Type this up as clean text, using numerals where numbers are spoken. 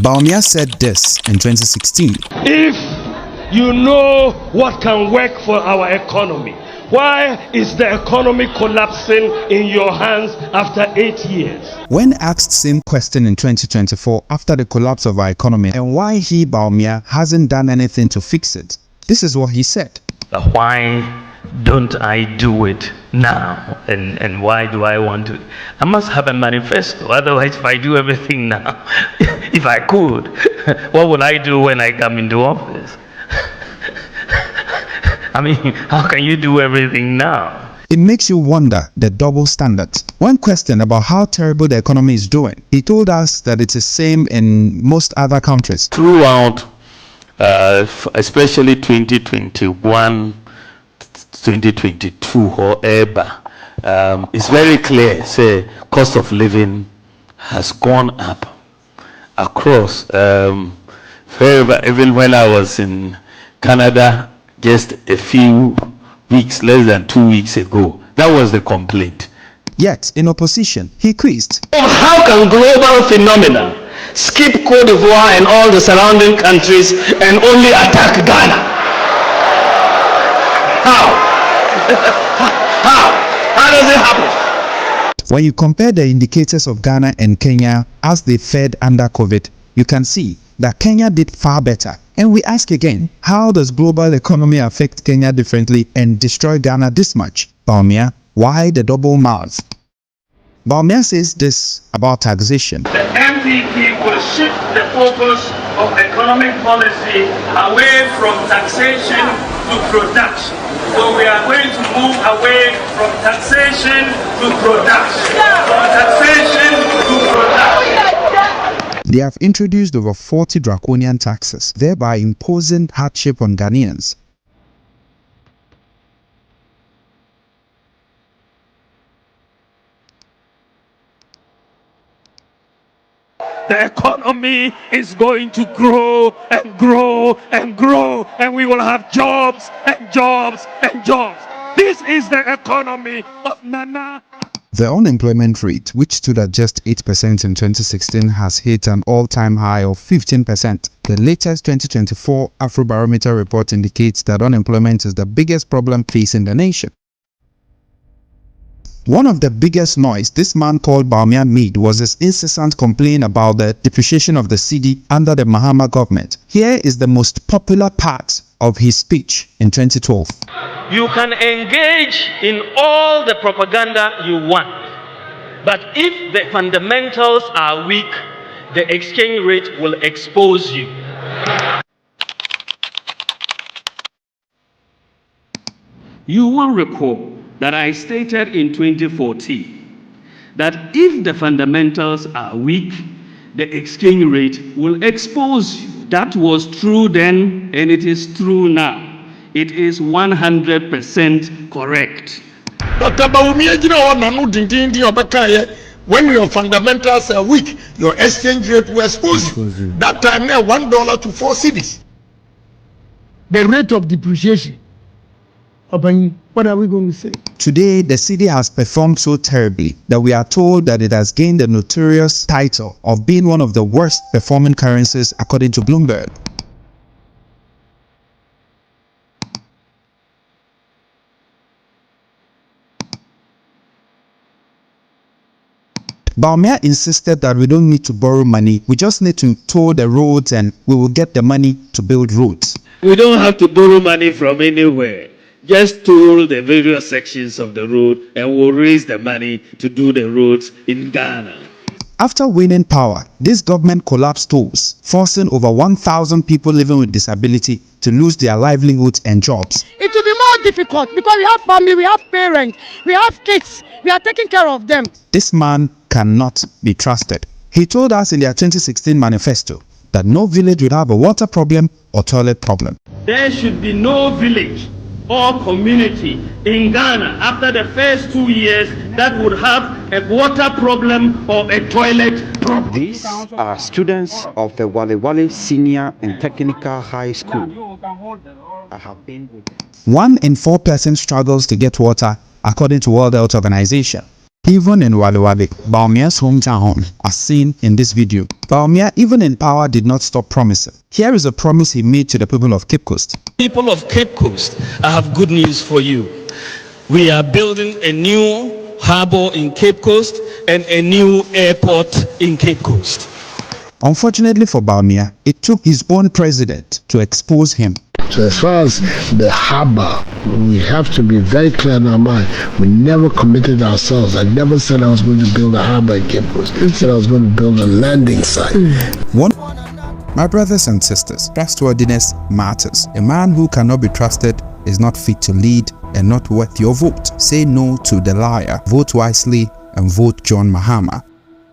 Bawumiah said this in 2016. If you know what can work for our economy, why is the economy collapsing in your hands after 8 years? When asked same question in 2024 after the collapse of our economy and why he, Bawumiah, hasn't done anything to fix it, this is what he said. Why don't I do it now? And why do I want to? I must have a manifesto. Otherwise, if I do everything now, if I could, what would I do when I come into office? I mean, how can you do everything now? It makes you wonder the double standards. When questioned about how terrible the economy is doing, he told us that it's the same in most other countries. Throughout, especially 2021, 2022 or ever, it's very clear, say, cost of living has gone up across. Even when I was in Canada just a few weeks, less than 2 weeks ago, that was the complaint. Yet, in opposition, he quizzed. How can global phenomena skip Cote d'Ivoire and all the surrounding countries and only attack Ghana? How does it happen? When you compare the indicators of Ghana and Kenya as they fared under COVID, you can see that Kenya did far better. And we ask again, how does global economy affect Kenya differently and destroy Ghana this much? Bawumiah, why the double mouth? Bawumiah says this about taxation. The Npp will shift the focus of economic policy away from taxation to production. So we are going to move away from taxation to production. From taxation to production. They have introduced over 40 draconian taxes, thereby imposing hardship on Ghanaians. The economy is going to grow and grow and grow, and we will have jobs and jobs and jobs. This is the economy of Nana. The unemployment rate, which stood at just 8% in 2016, has hit an all-time high of 15%. The latest 2024 Afrobarometer report indicates that unemployment is the biggest problem facing the nation. One of the biggest noise this man called Bawumiah made was his incessant complaint about the depreciation of the cedi under the Mahama government. Here is the most popular part of his speech in 2012. You can engage in all the propaganda you want, but if the fundamentals are weak, the exchange rate will expose you. You will recall that I stated in 2014 that if the fundamentals are weak, the exchange rate will expose you. That was true then, and it is true now. It is 100% correct. Dr. Bawumiah, when your fundamentals are weak, your exchange rate will expose you. That time now, $1 to 4 cedis. The rate of depreciation. What are we going to say? Today, the cedi has performed so terribly that we are told that it has gained the notorious title of being one of the worst performing currencies according to Bloomberg. Bawumiah insisted that we don't need to borrow money, we just need to toll the roads and we will get the money to build roads. We don't have to borrow money from anywhere. Just toll the various sections of the road and we'll raise the money to do the roads in Ghana. After winning power, this government collapsed tolls, forcing over 1,000 people living with disability to lose their livelihoods and jobs. It will be more difficult because we have family, we have parents, we have kids, we are taking care of them. This man cannot be trusted. He told us in their 2016 manifesto that no village would have a water problem or toilet problem. There should be no village or community in Ghana after the first 2 years that would have a water problem or a toilet problem. These are students of the Woefully Senior and Technical High School. I have been with them. 1 in 4 persons struggles to get water according to World Health Organization. Even in Wale, Bawumiah's hometown, as seen in this video, Bawumiah, even in power, did not stop promising. Here is a promise he made to the people of Cape Coast. People of Cape Coast, I have good news for you. We are building a new harbor in Cape Coast and a new airport in Cape Coast. Unfortunately for Bawumiah, it took his own president to expose him. So as far as the harbor, we have to be very clear in our mind. We never committed ourselves. I never said I was going to build a harbor in Cape Coast. I said I was going to build a landing site. My brothers and sisters, trustworthiness matters. A man who cannot be trusted is not fit to lead and not worth your vote. Say no to the liar. Vote wisely and vote John Mahama.